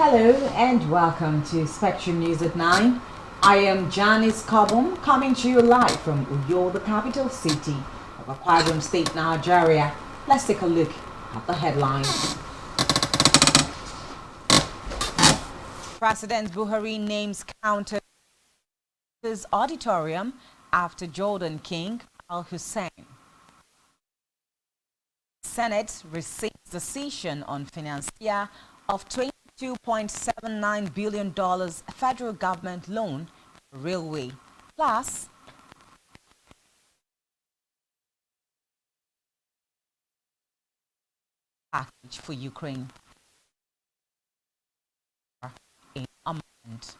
Hello and welcome to Spectrum News at 9. I am Janice Cobham coming to you live from Uyo, the capital city of Akwa Ibom State, Nigeria. Let's take a look at the headlines. President Buhari names Counters Auditorium after Jordan King Al Hussein. Senate receives decision on financier of $22.79 billion federal government loan for railway. Plus, package for Ukraine in a moment.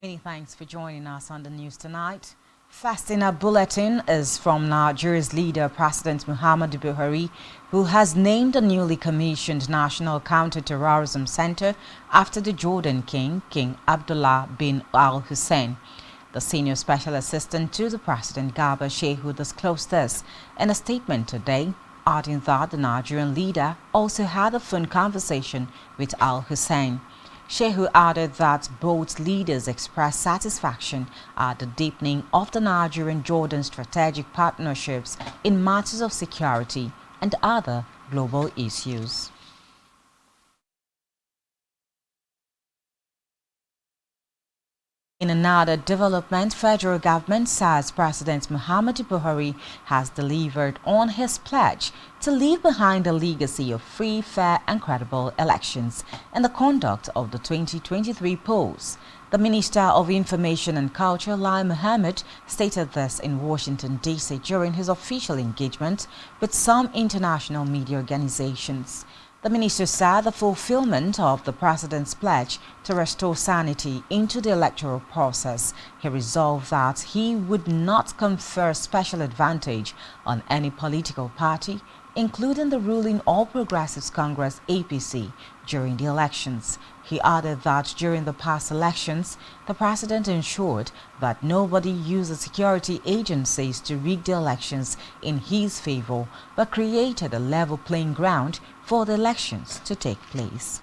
Many thanks for joining us on the news tonight. First in our bulletin is from Nigeria's leader, President Muhammadu Buhari, who has named a newly commissioned National Counter-Terrorism Center after the Jordan King, King Abdullah bin Al Hussein. The senior special assistant to the President, Garba Shehu, disclosed this in a statement today, adding that the Nigerian leader also had a phone conversation with Al Hussein. Shehu added that both leaders expressed satisfaction at the deepening of the Nigerian-Jordan strategic partnerships in matters of security and other global issues. In another development, federal government says President Muhammadu Buhari has delivered on his pledge to leave behind a legacy of free, fair and credible elections in the conduct of the 2023 polls. The Minister of Information and Culture, Lai Mohammed, stated this in Washington, D.C. during his official engagement with some international media organizations. The minister said the fulfillment of the president's pledge to restore sanity into the electoral process. He resolved that he would not confer special advantage on any political party, including the ruling All Progressives Congress (APC), during the elections. He added that during the past elections, the president ensured that nobody used the security agencies to rig the elections in his favor, but created a level playing ground for the elections to take place.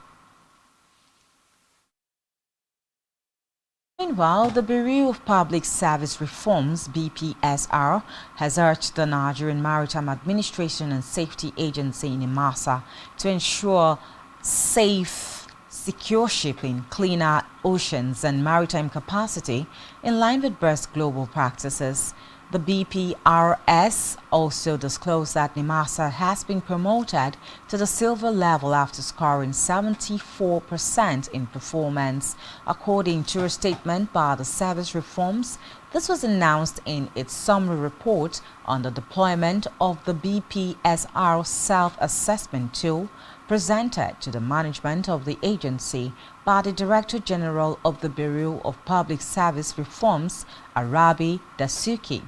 Meanwhile, the Bureau of Public Service Reforms (BPSR) has urged the Nigerian Maritime Administration and Safety Agency in IMASA to ensure safe, secure shipping, cleaner oceans and maritime capacity in line with best global practices. The BPRS also disclosed that NIMASA has been promoted to the silver level after scoring 74% in performance. According to a statement by the service reforms, this was announced in its summary report on the deployment of the BPSR self-assessment tool presented to the management of the agency by the Director General of the Bureau of Public Service Reforms, Arabi Dasuki.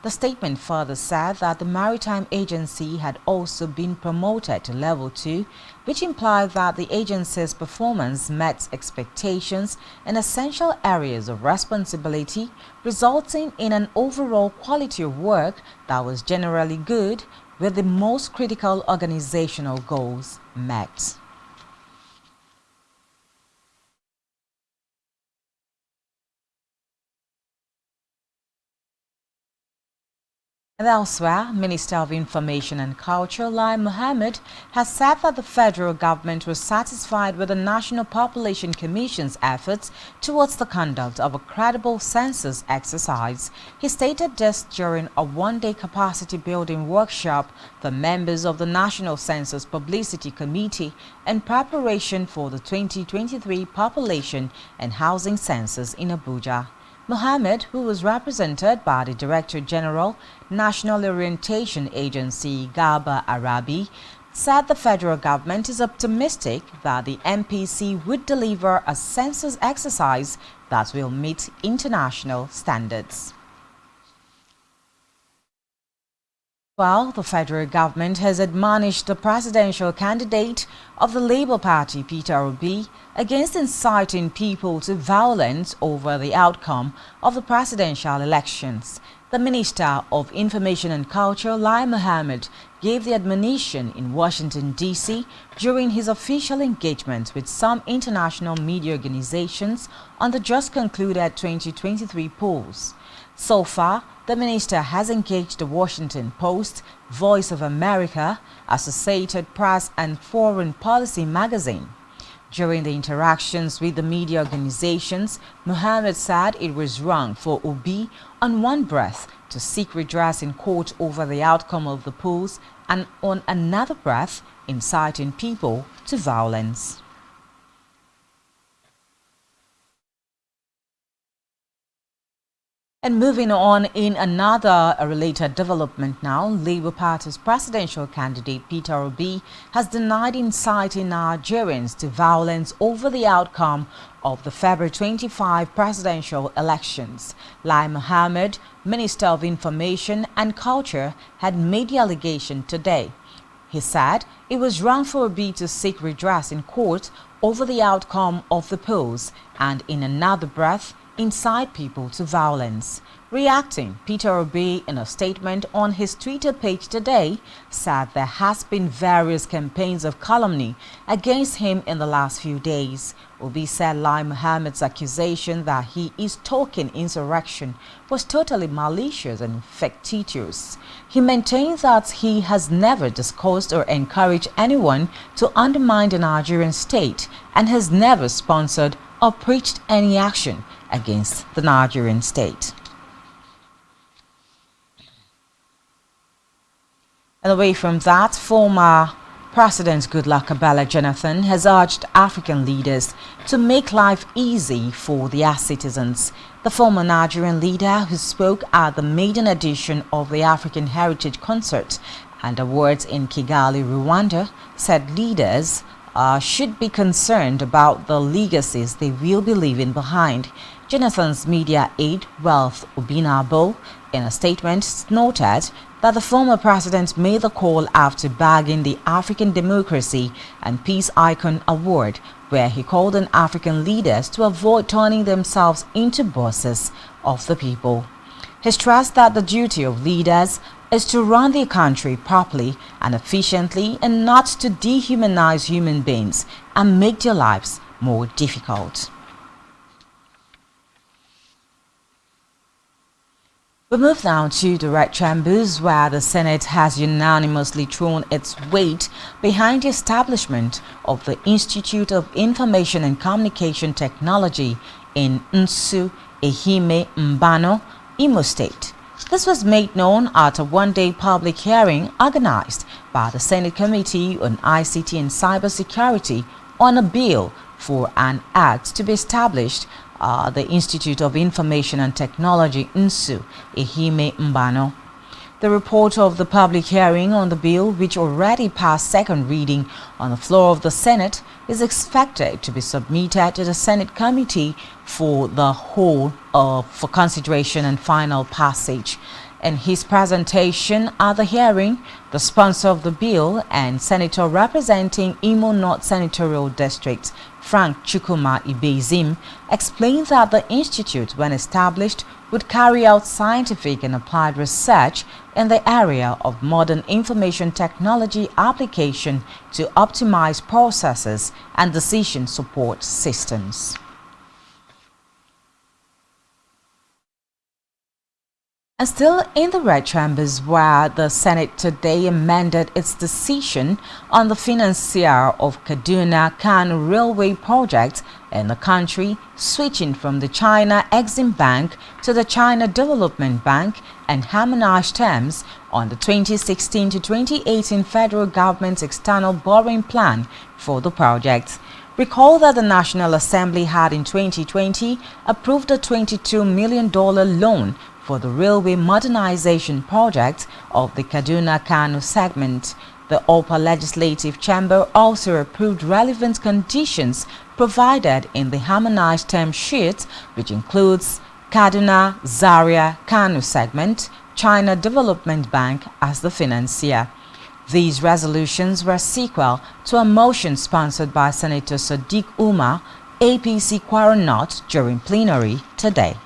The statement further said that the Maritime Agency had also been promoted to Level 2, which implied that the agency's performance met expectations in essential areas of responsibility, resulting in an overall quality of work that was generally good, with the most critical organizational goals met. And elsewhere, Minister of Information and Culture, Lai Mohammed, has said that the federal government was satisfied with the National Population Commission's efforts towards the conduct of a credible census exercise. He stated this during a one-day capacity-building workshop for members of the National Census Publicity Committee in preparation for the 2023 Population and Housing Census in Abuja. Mohammed, who was represented by the Director General, National Orientation Agency, Garba Arabi, said the federal government is optimistic that the MPC would deliver a census exercise that will meet international standards. Well, the federal government has admonished the presidential candidate of the Labour Party, Peter Obi, against inciting people to violence over the outcome of the presidential elections. The Minister of Information and Culture, Lai Mohammed, gave the admonition in Washington, D.C. during his official engagement with some international media organizations on the just concluded 2023 polls. So far, the minister has engaged the Washington Post, Voice of America, Associated Press, and Foreign Policy magazine. During the interactions with the media organizations, Mohammed said it was wrong for Obi on one breath to seek redress in court over the outcome of the polls and on another breath inciting people to violence. And moving on, in another related development now, Labour Party's presidential candidate Peter Obi has denied inciting Nigerians to violence over the outcome of the February 25 presidential elections. Lai Mohammed, Minister of Information and Culture, had made the allegation today. He said it was wrong for Obi to seek redress in court over the outcome of the polls and, in another breath, incite people to violence. Reacting, Peter Obi, in a statement on his Twitter page today, said there has been various campaigns of calumny against him in the last few days. Obi said Lai Mohammed's accusation that he is talking insurrection was totally malicious and fictitious. He maintained that he has never discussed or encouraged anyone to undermine the Nigerian state and has never sponsored or preached any action against the Nigerian state. And away from that, former President Goodluck Ebele Jonathan has urged African leaders to make life easy for their citizens. The former Nigerian leader, who spoke at the maiden edition of the African Heritage Concert and Awards in Kigali, Rwanda, said leaders should be concerned about the legacies they will be leaving behind. Jonathan's media aide, Wealth Obinabo, in a statement noted that the former president made the call after bagging the African Democracy and Peace Icon Award, where he called on African leaders to avoid turning themselves into bosses of the people. He stressed that the duty of leaders is to run the country properly and efficiently and not to dehumanize human beings and make their lives more difficult. We move now to the red chambers, where the Senate has unanimously thrown its weight behind the establishment of the Institute of Information and Communication Technology in Nsu, Ehime, Mbano, Imo State. This was made known at a one-day public hearing organized by the Senate Committee on ICT and Cybersecurity on a bill for an act to be established the Institute of Information and Technology Nsu, Ehime, Mbano. The report of the public hearing on the bill, which already passed second reading on the floor of the Senate, is expected to be submitted to the Senate Committee for the whole for consideration and final passage. In his presentation at the hearing, the sponsor of the bill and senator representing Imo North Senatorial District, Frank Chukuma Ibezim, explained that the institute, when established, would carry out scientific and applied research in the area of modern information technology application to optimize processes and decision support systems. And still in the red chambers, where the Senate today amended its decision on the financier of Kaduna-Kano railway project in the country, switching from the China Exim Bank to the China Development Bank, and harmonized terms on the 2016 to 2018 federal government's external borrowing plan for the project. Recall that the National Assembly had in 2020 approved a $22 million loan for the railway modernization project of the Kaduna-Kano segment. The upper legislative chamber also approved relevant conditions provided in the harmonized term sheet, which includes Kaduna-Zaria-Kano segment, China Development Bank as the financier. These resolutions were sequel to a motion sponsored by Senator Sadiq Umar, APC Kwara North, during plenary today.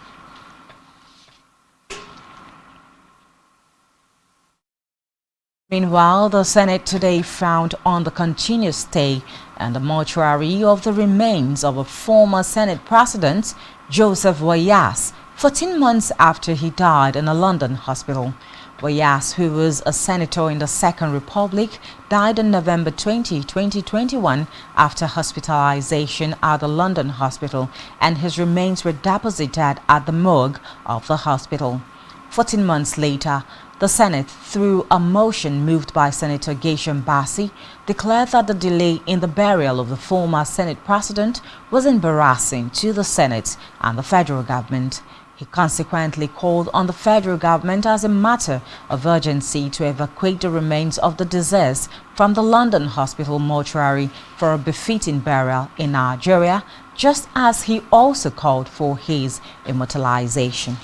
Meanwhile, the Senate today frowned on the continuous stay and the mortuary of the remains of a former Senate President, Joseph Wayas, 14 months after he died in a London hospital. Wayas, who was a senator in the Second Republic, died on November 20, 2021 after hospitalization at the London hospital, and his remains were deposited at the morgue of the hospital. 14 months later, the Senate, through a motion moved by Senator Gesham Bassi, declared that the delay in the burial of the former Senate President was embarrassing to the Senate and the federal government. He consequently called on the federal government as a matter of urgency to evacuate the remains of the deceased from the London hospital mortuary for a befitting burial in Nigeria, just as he also called for his immortalization.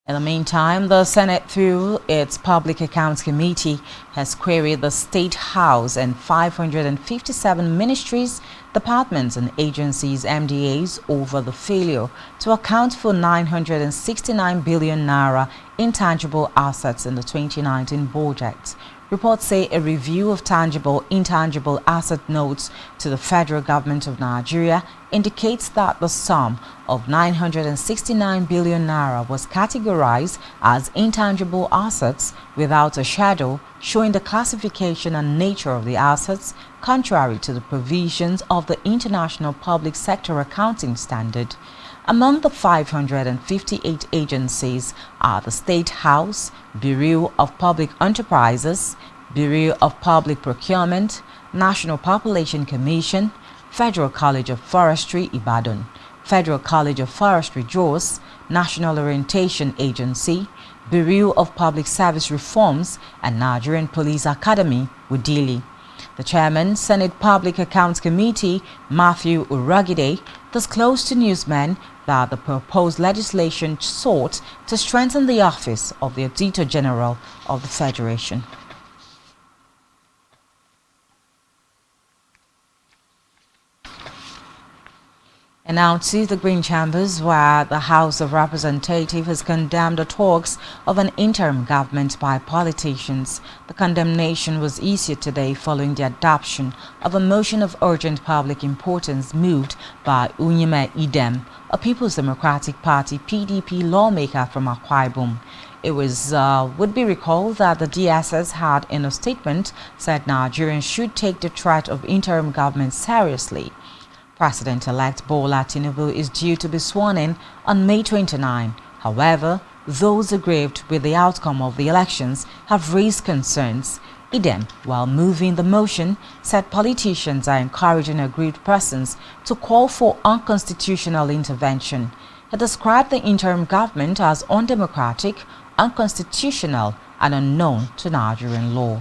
In the meantime, the Senate, through its Public Accounts Committee, has queried the State House and 557 ministries, departments and agencies (MDAs) over the failure to account for 969 billion naira intangible assets in the 2019 budget. Reports say a review of intangible asset notes to the federal government of Nigeria indicates that the sum of 969 billion naira was categorized as intangible assets without a shadow showing the classification and nature of the assets, contrary to the provisions of the International Public Sector Accounting Standard. Among the 558 agencies are the State House, Bureau of Public Enterprises, Bureau of Public Procurement, National Population Commission, Federal College of Forestry, Ibadan, Federal College of Forestry, Jos, National Orientation Agency, Bureau of Public Service Reforms, and Nigerian Police Academy, Wudili. The chairman, Senate Public Accounts Committee, Matthew Uragide, disclosed to newsmen that the proposed legislation sought to strengthen the office of the Auditor General of the Federation. And now to the Green Chambers, where the House of Representatives has condemned the talks of an interim government by politicians. The condemnation was issued today following the adoption of a motion of urgent public importance moved by Unyeme Idem, a People's Democratic Party (PDP) lawmaker from Akwa Ibom. It would be recalled that the DSS had, in a statement, said Nigerians should take the threat of interim government seriously. President-elect Bola Tinubu is due to be sworn in on May 29. However, those aggrieved with the outcome of the elections have raised concerns. Idem, while moving the motion, said politicians are encouraging aggrieved persons to call for unconstitutional intervention. He described the interim government as undemocratic, unconstitutional, and unknown to Nigerian law.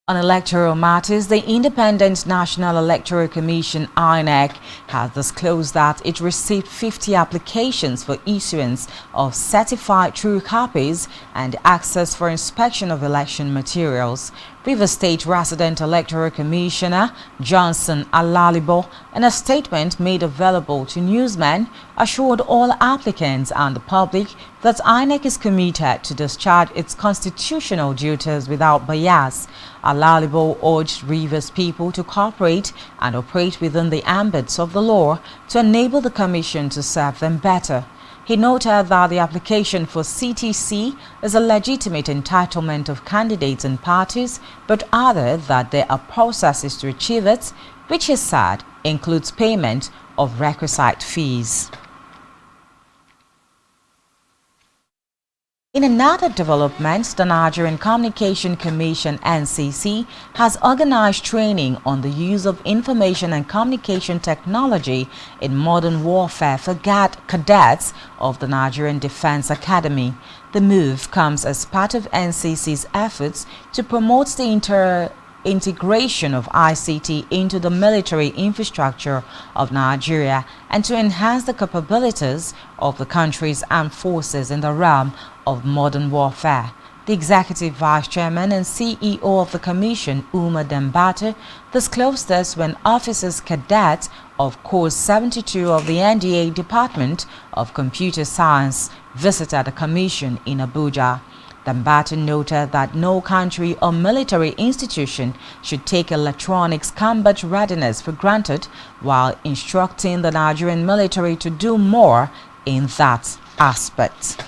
On electoral matters, the Independent National Electoral Commission (INEC) has disclosed that it received 50 applications for issuance of certified true copies and access for inspection of election materials. Rivers State Resident Electoral Commissioner Johnson Alalibo, in a statement made available to newsmen, assured all applicants and the public that INEC is committed to discharge its constitutional duties without bias. Alalibo urged Rivers people to cooperate and operate within the ambits of the law to enable the Commission to serve them better. He noted that the application for CTC is a legitimate entitlement of candidates and parties, but added that there are processes to achieve it, which he said includes payment of requisite fees. In another development, the Nigerian Communication Commission (NCC) has organized training on the use of information and communication technology in modern warfare for cadets of the Nigerian Defense Academy. The move comes as part of NCC's efforts to promote the integration of ICT into the military infrastructure of Nigeria and to enhance the capabilities of the country's armed forces in the realm of modern warfare. The Executive Vice Chairman and CEO of the Commission, Umar Dambata, disclosed this when officers cadets of Course 72 of the NDA Department of Computer Science visited the Commission in Abuja. Dambata noted that no country or military institution should take electronics combat readiness for granted, while instructing the Nigerian military to do more in that aspect.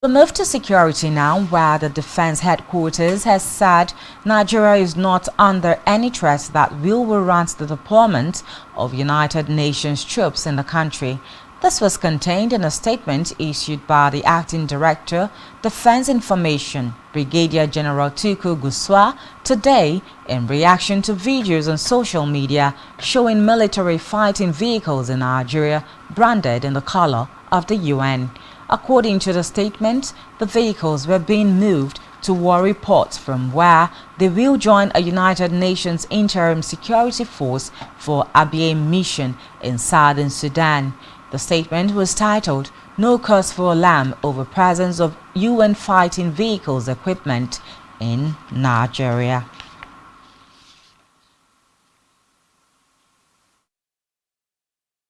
The move to security now, where the Defense Headquarters has said Nigeria is not under any threat that will warrant the deployment of United Nations troops in the country. This was contained in a statement issued by the Acting Director, Defense Information, Brigadier General Tuku Guswa, today in reaction to videos on social media showing military fighting vehicles in Nigeria branded in the color of the UN. According to the statement, the vehicles were being moved to Warri Port, from where they will join a United Nations interim security force for Abyei mission in southern Sudan. The statement was titled, "No Cause for Alarm Over Presence of UN Fighting Vehicles Equipment in Nigeria."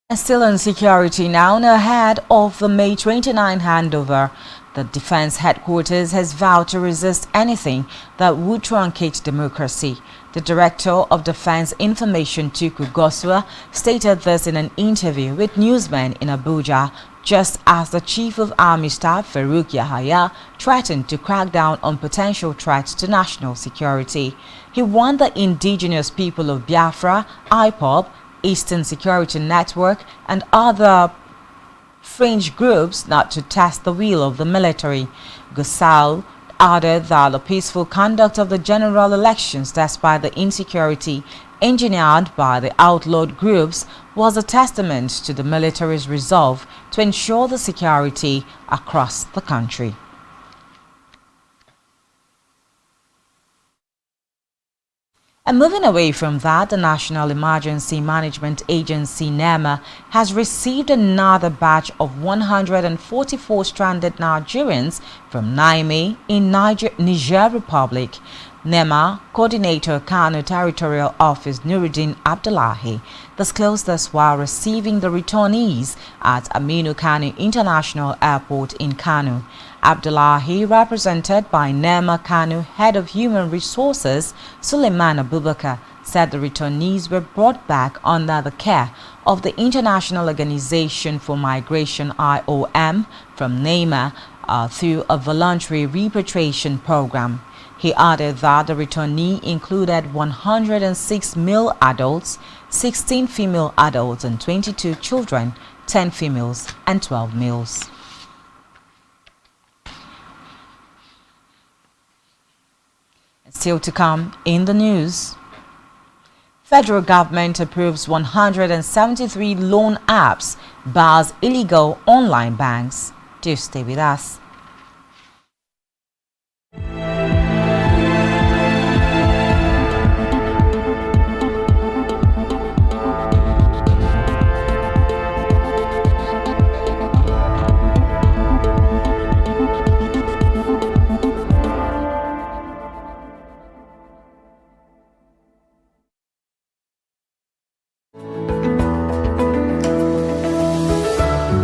And still on security now, ahead of the May 29 handover, the Defense Headquarters has vowed to resist anything that would truncate democracy. The Director of Defense Information, Tuku Gosua, stated this in an interview with newsmen in Abuja, just as the Chief of Army Staff, Farouk Yahaya, threatened to crack down on potential threats to national security. He warned the indigenous people of Biafra, IPOB, Eastern Security Network, and other fringe groups not to test the will of the military. Gusau added that the peaceful conduct of the general elections, despite the insecurity engineered by the outlawed groups, was a testament to the military's resolve to ensure the security across the country. And moving away from that, the National Emergency Management Agency, NEMA, has received another batch of 144 stranded Nigerians from Niamey in Niger Republic. NEMA Coordinator Kano Territorial Office Nuruddin Abdullahi disclosed this while receiving the returnees at Aminu Kano International Airport in Kano. Abdullahi, represented by NEMA Kano Head of Human Resources Suleiman Abubakar, said the returnees were brought back under the care of the International Organization for Migration IOM from NEMA through a voluntary repatriation program. He added that the returnee included 106 male adults, 16 female adults and 22 children, 10 females and 12 males. Still to come in the news. Federal government approves 173 loan apps, bars illegal online banks. Do stay with us.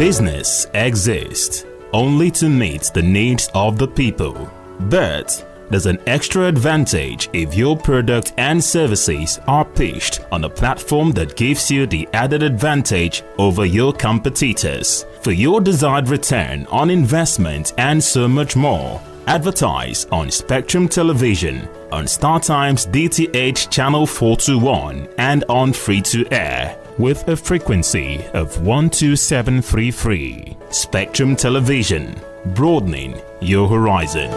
Business exists only to meet the needs of the people, but there's an extra advantage if your product and services are pitched on a platform that gives you the added advantage over your competitors. For your desired return on investment and so much more, advertise on Spectrum Television, on StarTime's DTH Channel 421 and on free-to-air with a frequency of 12733. Spectrum Television, broadening your horizon.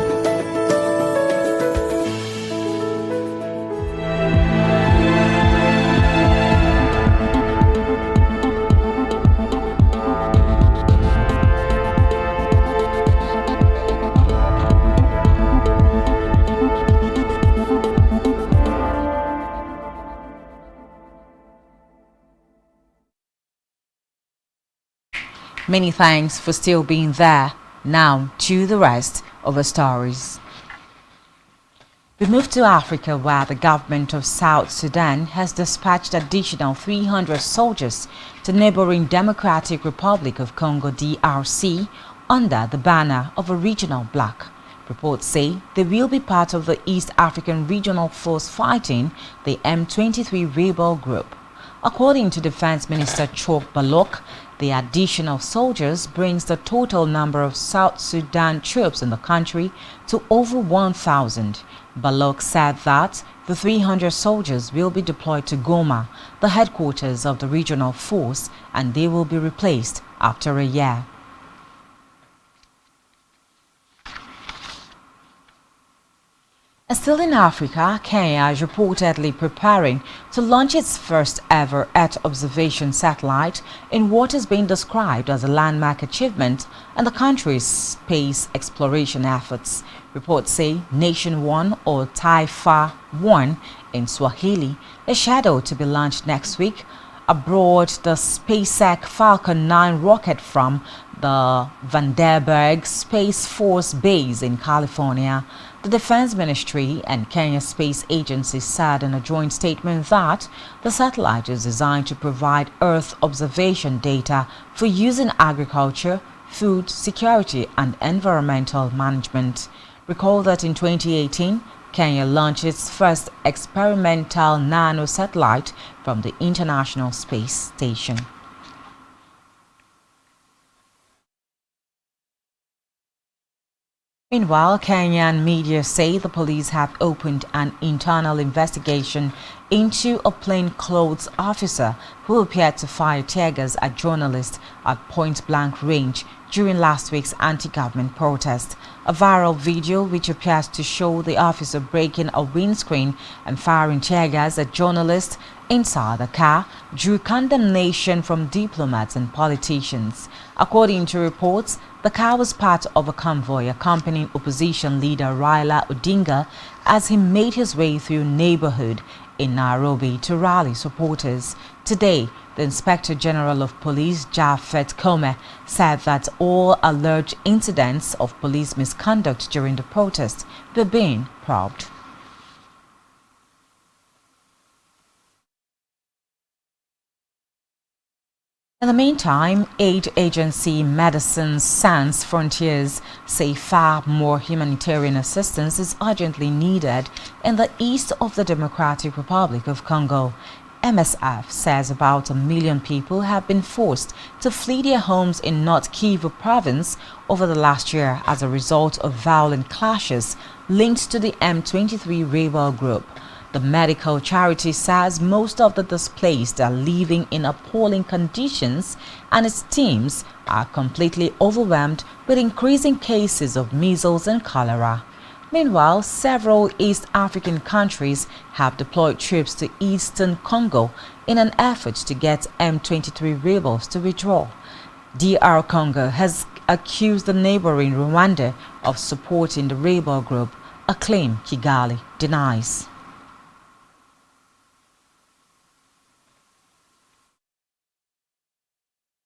Many thanks for still being there. Now to the rest of the stories. We move to Africa, where the government of South Sudan has dispatched additional 300 soldiers to neighboring Democratic Republic of Congo DRC under the banner of a regional bloc. Reports say they will be part of the East African Regional Force fighting the M23 rebel group. According to Defense Minister Chok Balok, the addition of soldiers brings the total number of South Sudan troops in the country to over 1,000. Balok said that the 300 soldiers will be deployed to Goma, the headquarters of the regional force, and they will be replaced after a year. Still in Africa, Kenya is reportedly preparing to launch its first ever Earth observation satellite in what has been described as a landmark achievement in the country's space exploration efforts. Reports say Nation 1, or Taifa 1 in Swahili, is scheduled to be launched next week aboard the SpaceX Falcon 9 rocket from the Vandenberg Space Force Base in California. The Defense Ministry and Kenya Space Agency said in a joint statement that the satellite is designed to provide Earth observation data for use in agriculture, food security, and environmental management. Recall that in 2018, Kenya launched its first experimental nano-satellite from the International Space Station. Meanwhile, Kenyan media say the police have opened an internal investigation into a plainclothes officer who appeared to fire tear gas at journalists at point-blank range during last week's anti-government protest. A viral video which appears to show the officer breaking a windscreen and firing tear gas at journalists inside the car drew condemnation from diplomats and politicians. According to reports, the car was part of a convoy accompanying opposition leader Raila Odinga as he made his way through a neighborhood in Nairobi to rally supporters. Today, the Inspector General of Police, Japhet Kome, said that all alleged incidents of police misconduct during the protest were being probed. In the meantime, aid agency Medicine Sans Frontiers say far more humanitarian assistance is urgently needed in the east of the Democratic Republic of Congo. MSF says about 1 million people have been forced to flee their homes in North Kivu province over the last year as a result of violent clashes linked to the M23 rebel group. The medical charity says most of the displaced are living in appalling conditions and its teams are completely overwhelmed with increasing cases of measles and cholera. Meanwhile, several East African countries have deployed troops to eastern Congo in an effort to get M23 rebels to withdraw. DR Congo has accused the neighboring Rwanda of supporting the rebel group, a claim Kigali denies.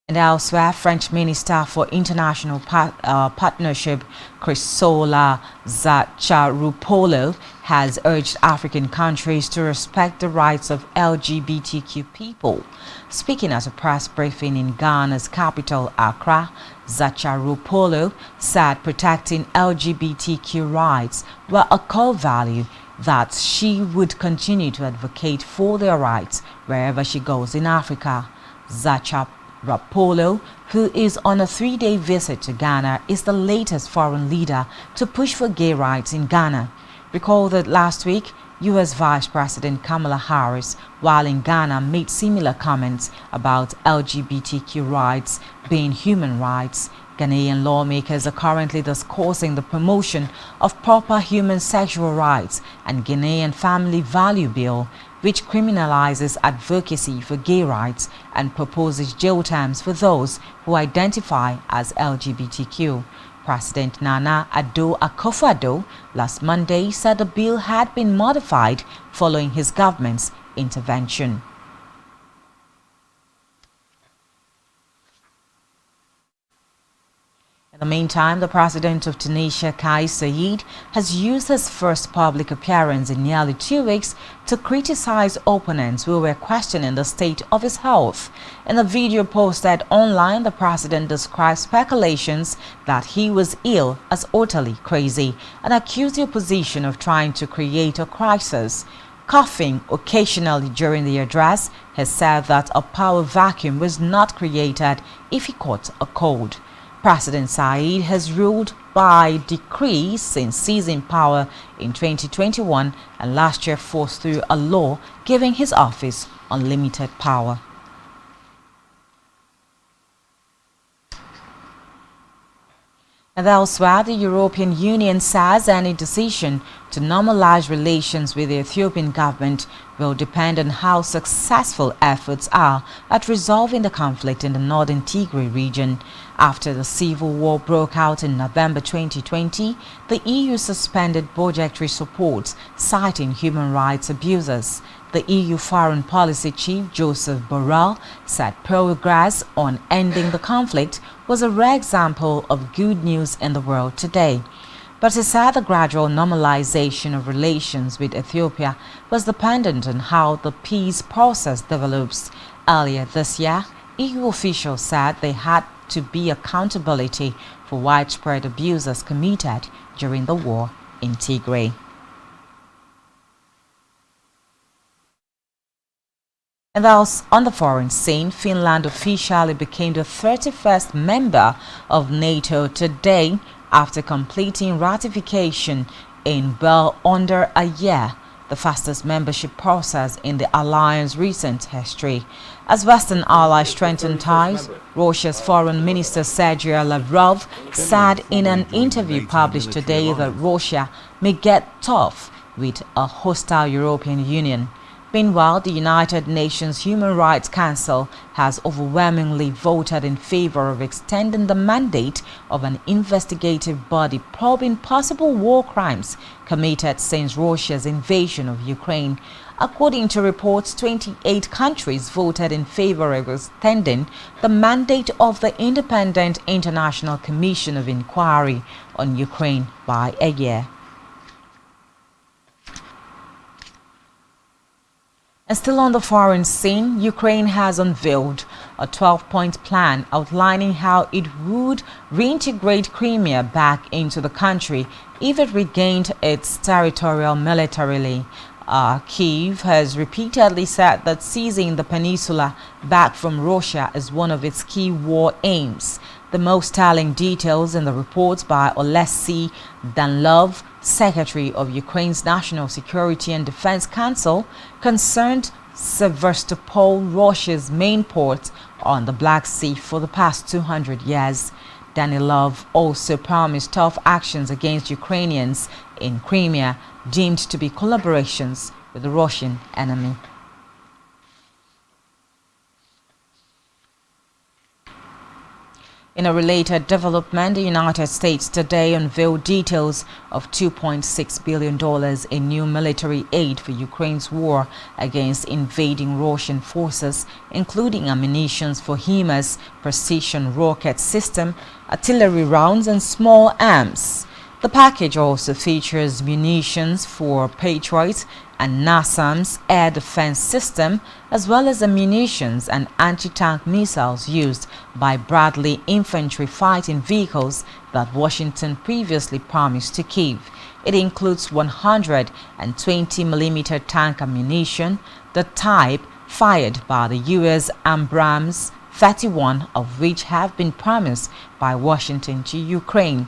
And elsewhere, French Minister for International Partnership, Chrysola Zacharopoulou, has urged African countries to respect the rights of LGBTQ people. Speaking at a press briefing in Ghana's capital, Accra, Zacharopoulou said protecting LGBTQ rights were a core value, that she would continue to advocate for their rights wherever she goes in Africa. Zacharopoulou, who is on a 3-day visit to Ghana, is the latest foreign leader to push for gay rights in Ghana. Recall that last week, U.S. Vice President Kamala Harris, while in Ghana, made similar comments about LGBTQ rights being human rights. Ghanaian lawmakers are currently discussing the promotion of proper human sexual rights and Ghanaian Family Value Bill, which criminalizes advocacy for gay rights and proposes jail terms for those who identify as LGBTQ. President Nana Akufo-Addo last Monday said the bill had been modified following his government's intervention. In the meantime, the president of Tunisia, Kais Saied, has used his first public appearance in nearly 2 weeks to criticize opponents who were questioning the state of his health. In a video posted online, the president described speculations that he was ill as utterly crazy and accused the opposition of trying to create a crisis. Coughing occasionally during the address, he said that a power vacuum was not created if he caught a cold. President Said has ruled by decree since seizing power in 2021 and last year forced through a law giving his office unlimited power. And elsewhere, the European Union says any decision to normalize relations with the Ethiopian government will depend on how successful efforts are at resolving the conflict in the northern Tigray region. After the civil war broke out in November 2020, the EU suspended budgetary support, citing human rights abuses. The EU Foreign Policy Chief Joseph Borrell said progress on ending the conflict was a rare example of good news in the world today. But he said the gradual normalization of relations with Ethiopia was dependent on how the peace process develops. Earlier this year, EU officials said they had to be accountability for widespread abuses committed during the war in Tigray. And thus, on the foreign scene, Finland officially became the 31st member of NATO today after completing ratification in well under a year, the fastest membership process in the alliance's recent history. As Western allies strengthen ties, Russia's Foreign Minister Sergei Lavrov said in an interview published today that Russia may get tough with a hostile European Union. Meanwhile, the United Nations Human Rights Council has overwhelmingly voted in favor of extending the mandate of an investigative body probing possible war crimes committed since Russia's invasion of Ukraine. According to reports, 28 countries voted in favor of extending the mandate of the Independent International Commission of Inquiry on Ukraine by a year. And still on the foreign scene, Ukraine has unveiled a 12-point plan outlining how it would reintegrate Crimea back into the country if it regained its territorial militarily. Kyiv has repeatedly said that seizing the peninsula back from Russia is one of its key war aims. The most telling details in the report by Oleksiy Danilov, Secretary of Ukraine's National Security and Defense Council, concerned Sevastopol, Russia's main port on the Black Sea for the past 200 years. Danilov also promised tough actions against Ukrainians in Crimea, deemed to be collaborations with the Russian enemy. In a related development, the United States today unveiled details of $2.6 billion in new military aid for Ukraine's war against invading Russian forces, including ammunition for HIMARS precision rocket system, artillery rounds, and small arms. The package also features munitions for Patriot and NASAM's air defense system, as well as the munitions and anti-tank missiles used by Bradley infantry fighting vehicles that Washington previously promised to Kyiv. It includes 120mm tank ammunition, the type fired by the U.S. Abrams, 31 of which have been promised by Washington to Ukraine.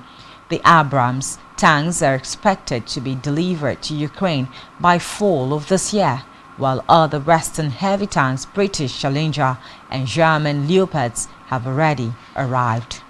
The Abrams tanks are expected to be delivered to Ukraine by fall of this year, while other Western heavy tanks, British Challenger and German Leopards, have already arrived.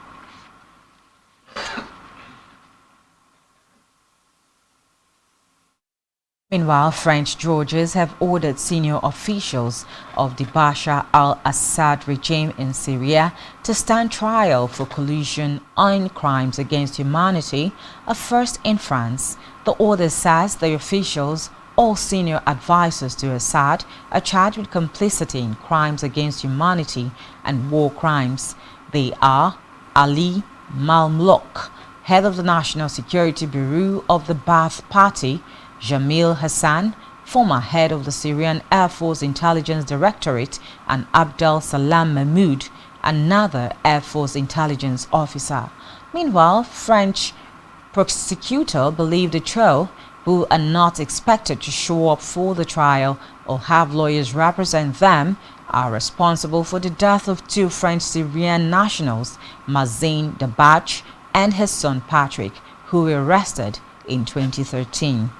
Meanwhile, French judges have ordered senior officials of the Bashar al-Assad regime in Syria to stand trial for collusion on crimes against humanity, a first in France. The order says the officials, all senior advisors to Assad, are charged with complicity in crimes against humanity and war crimes. They are Ali Malmlouk, head of the National Security Bureau of the Ba'ath Party, Jamil Hassan, former head of the Syrian Air Force Intelligence Directorate, and Abdel Salam Mahmoud, another Air Force intelligence officer. Meanwhile, French prosecutors believe the trio, who are not expected to show up for the trial or have lawyers represent them, are responsible for the death of two French Syrian nationals, Mazen Dabach and his son Patrick, who were arrested in 2013.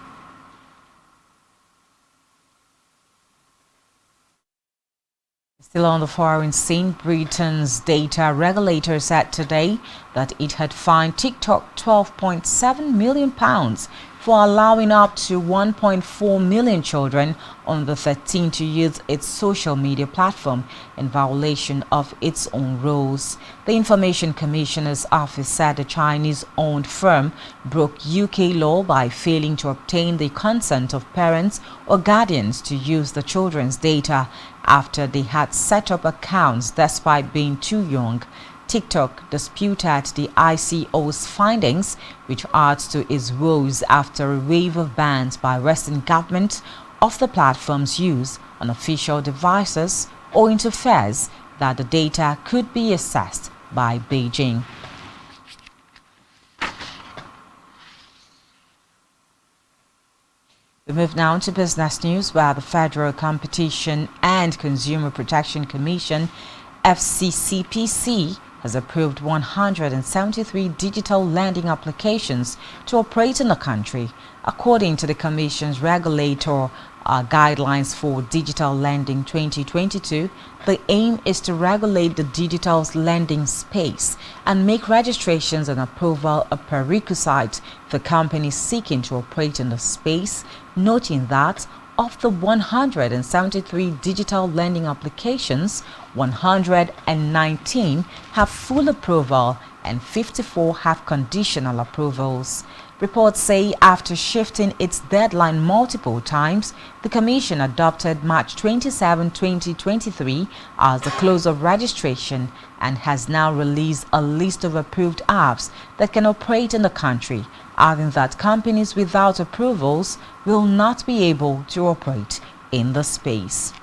Still on the foreign scene, Britain's data regulator said today that it had fined TikTok £12.7 million for allowing up to 1.4 million children under 13 to use its social media platform in violation of its own rules. The Information Commissioner's office said the Chinese-owned firm broke UK law by failing to obtain the consent of parents or guardians to use the children's data after they had set up accounts despite being too young. TikTok disputed the ICO's findings, which adds to its woes after a wave of bans by Western governments of the platform's use on official devices owing to fears that the data could be accessed by Beijing. We move now to business news, where the Federal Competition and Consumer Protection Commission, FCCPC, has approved 173 digital lending applications to operate in the country. According to the Commission's regulator guidelines for digital lending 2022, the aim is to regulate the digital lending space and make registrations and approval a prerequisite for companies seeking to operate in the space, noting that of the 173 digital lending applications, 119 have full approval and 54 have conditional approvals. Reports say after shifting its deadline multiple times, the Commission adopted March 27, 2023 as the close of registration and has now released a list of approved apps that can operate in the country, adding that companies without approvals will not be able to operate in the space.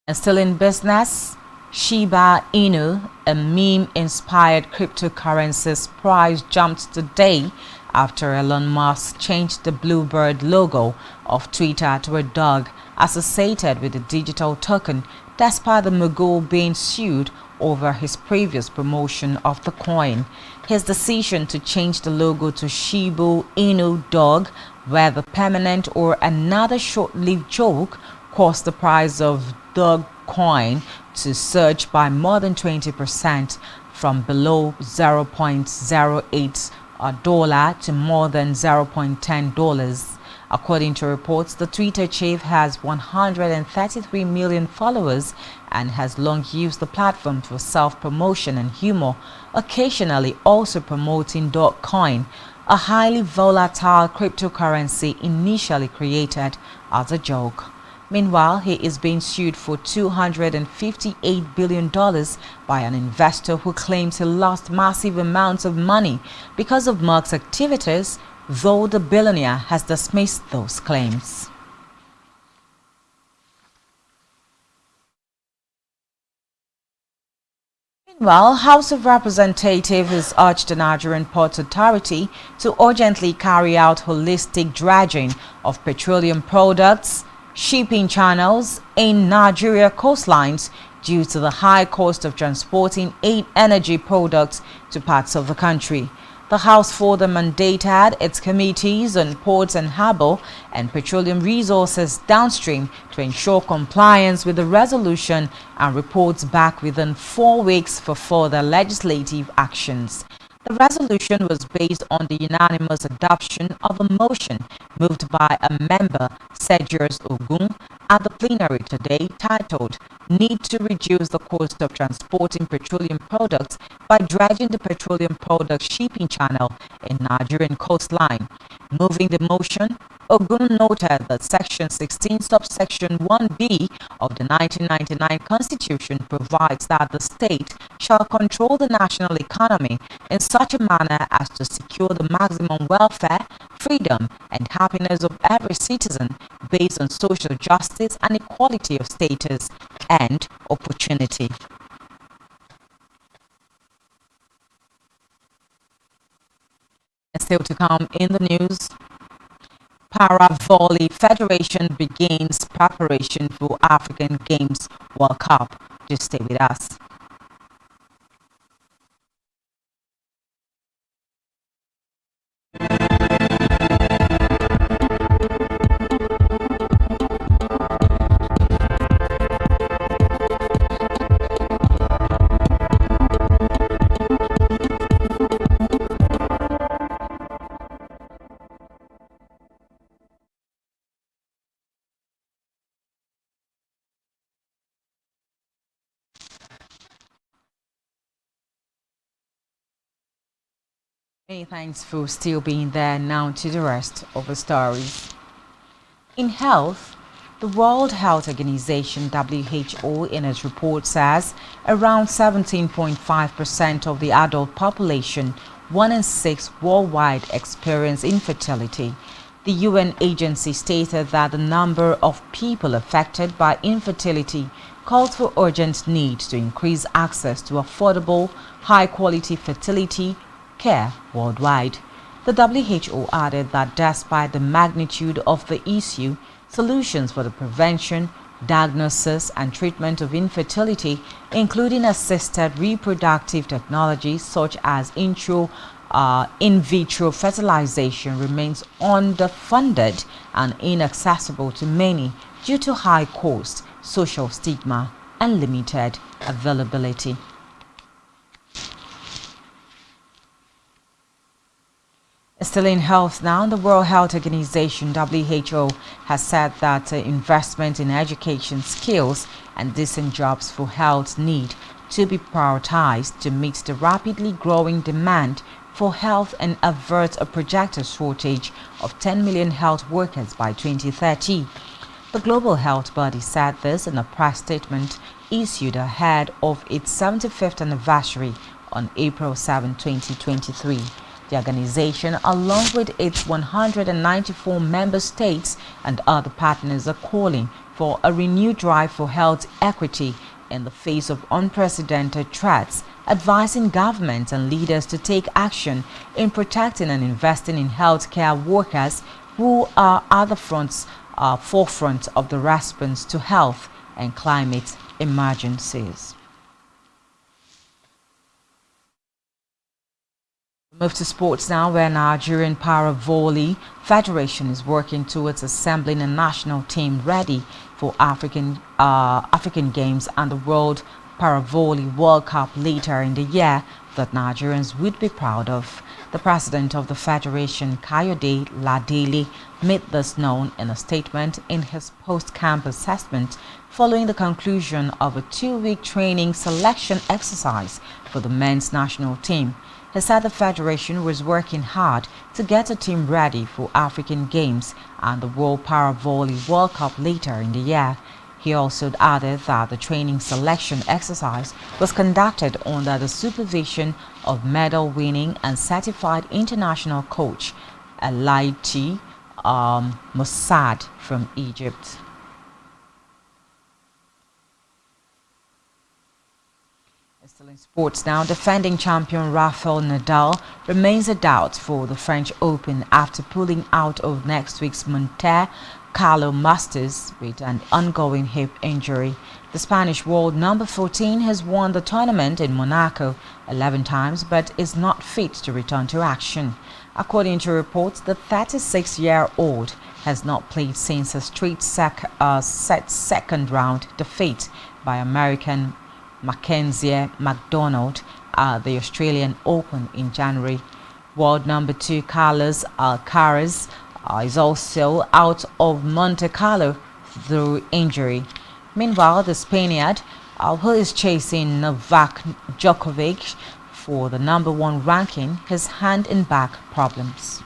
And still in business, Shiba Inu, a meme-inspired cryptocurrency's price jumped today after Elon Musk changed the bluebird logo of Twitter to a dog associated with the digital token, despite the mogul being sued over his previous promotion of the coin. His decision to change the logo to Shiba Inu dog, whether permanent or another short-lived joke, caused the price of dog coin to surge by more than 20% from below $0.08 to more than $0.10. According to reports, the Twitter chief has 133 million followers and has long used the platform for self-promotion and humor, occasionally also promoting Dogecoin, a highly volatile cryptocurrency initially created as a joke. Meanwhile, he is being sued for $258 billion by an investor who claims he lost massive amounts of money because of Musk's activities, though the billionaire has dismissed those claims. Meanwhile, House of Representatives has urged the Nigerian Ports Authority to urgently carry out holistic dredging of petroleum products, shipping channels in Nigeria coastlines due to the high cost of transporting energy products to parts of the country. The House further mandated its committees on ports and harbour and petroleum resources downstream to ensure compliance with the resolution and reports back within 4 weeks for further legislative actions. The resolution was based on the unanimous adoption of a motion moved by a member, Sergius Ogun, at the plenary today titled "Need to Reduce the Cost of Transporting Petroleum Products by Dredging the Petroleum Products Shipping Channel in Nigerian Coastline." Moving the motion, Ogun noted that Section 16, subsection 1b of the 1999 Constitution provides that the state shall control the national economy in such a manner as to secure the maximum welfare, freedom, and happiness of every citizen based on social justice and equality of status and opportunity. And still to come in the news, Para-Volley Federation begins preparation for African Games World Cup. Just stay with us. Many thanks for still being there. Now to the rest of the stories. In health, the World Health Organization (WHO) in its report says around 17.5% of the adult population, 1 in 6 worldwide, experience infertility. The UN agency stated that the number of people affected by infertility calls for urgent need to increase access to affordable, high-quality fertility care worldwide. The WHO added that despite the magnitude of the issue, solutions for the prevention, diagnosis, and treatment of infertility, including assisted reproductive technologies such as in vitro fertilization, remains underfunded and inaccessible to many due to high cost, social stigma, and limited availability. Still in health now, the World Health Organization (WHO) has said that investment in education, skills, and decent jobs for health need to be prioritized to meet the rapidly growing demand for health and avert a projected shortage of 10 million health workers by 2030. The global health body said this in a press statement issued ahead of its 75th anniversary on April 7, 2023. The organization, along with its 194 member states and other partners, are calling for a renewed drive for health equity in the face of unprecedented threats, advising governments and leaders to take action in protecting and investing in healthcare workers who are at the forefront of the response to health and climate emergencies. Move to sports now, where Nigerian Para-Volley Federation is working towards assembling a national team ready for African Games and the World Para-Volley World Cup later in the year that Nigerians would be proud of. The president of the Federation, Kayode Ladele, made this known in a statement in his post-camp assessment following the conclusion of a 2-week training selection exercise for the men's national team. He said the Federation was working hard to get a team ready for African Games and the World Para Volley World Cup later in the year. He also added that the training selection exercise was conducted under the supervision of medal-winning and certified international coach Elaiti Mossad from Egypt. Still in sports now, defending champion Rafael Nadal remains a doubt for the French Open after pulling out of next week's Monte Carlo Masters with an ongoing hip injury. The Spanish world number 14 has won the tournament in Monaco 11 times but is not fit to return to action. According to reports, the 36-year-old has not played since a straight set second-round defeat by American Mackenzie McDonald at the Australian Open in January. World number 2 Carlos Alcaraz is also out of Monte Carlo through injury. Meanwhile, the Spaniard, who is chasing Novak Djokovic for the number 1 ranking, has hand and back problems.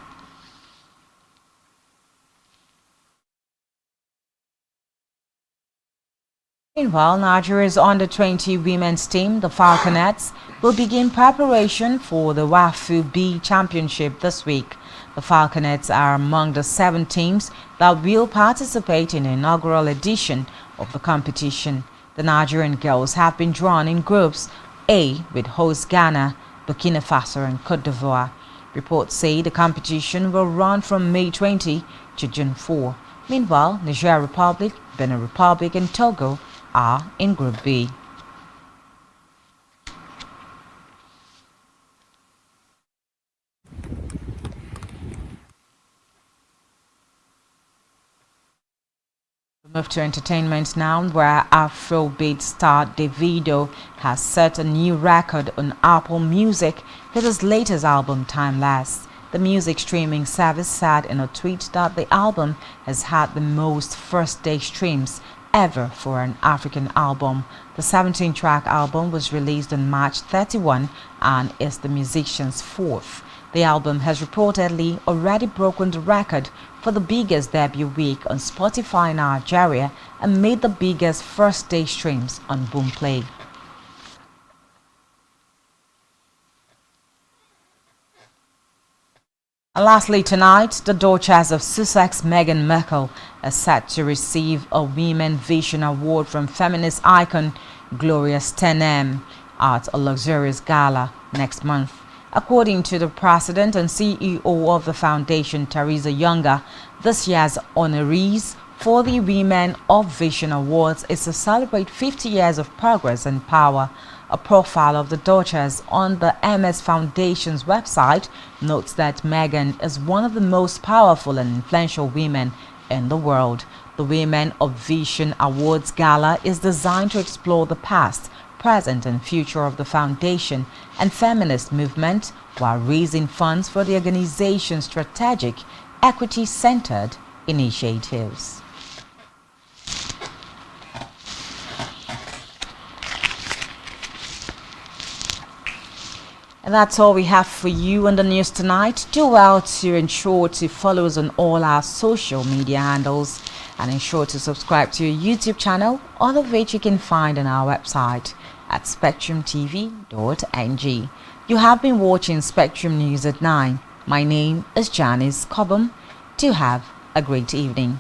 Meanwhile, Nigeria's under-20 women's team, the Falconets, will begin preparation for the WAFU B Championship this week. The Falconets are among the 7 teams that will participate in the inaugural edition of the competition. The Nigerian girls have been drawn in Groups A with host Ghana, Burkina Faso and Cote d'Ivoire. Reports say the competition will run from May 20 to June 4. Meanwhile, Niger Republic, Benin Republic and Togo are in Group B. We move to entertainment now, where Afrobeat star Davido has set a new record on Apple Music with his latest album, Timeless. The music streaming service said in a tweet that the album has had the most first-day streams ever for an African album. The 17-track album was released on March 31 and is the musician's 4th. The album has reportedly already broken the record for the biggest debut week on Spotify Nigeria and made the biggest first-day streams on Boomplay. And lastly tonight, the Duchess of Sussex, Meghan Markle, is set to receive a Women Vision Award from feminist icon Gloria Steinem at a luxurious gala next month. According to the president and CEO of the foundation, Teresa Younger, this year's honorees for the Women of Vision Awards is to celebrate 50 years of progress and power. A profile of the Duchess on the MS Foundation's website notes that Meghan is one of the most powerful and influential women in the world. The Women of Vision Awards Gala is designed to explore the past, present and future of the foundation and feminist movement while raising funds for the organization's strategic, equity-centered initiatives. And that's all we have for you on the news tonight. Do well to ensure to follow us on all our social media handles and ensure to subscribe to your YouTube channel, all of which you can find on our website at spectrumtv.ng. You have been watching Spectrum News at 9. My name is Janice Cobham. Do have a great evening.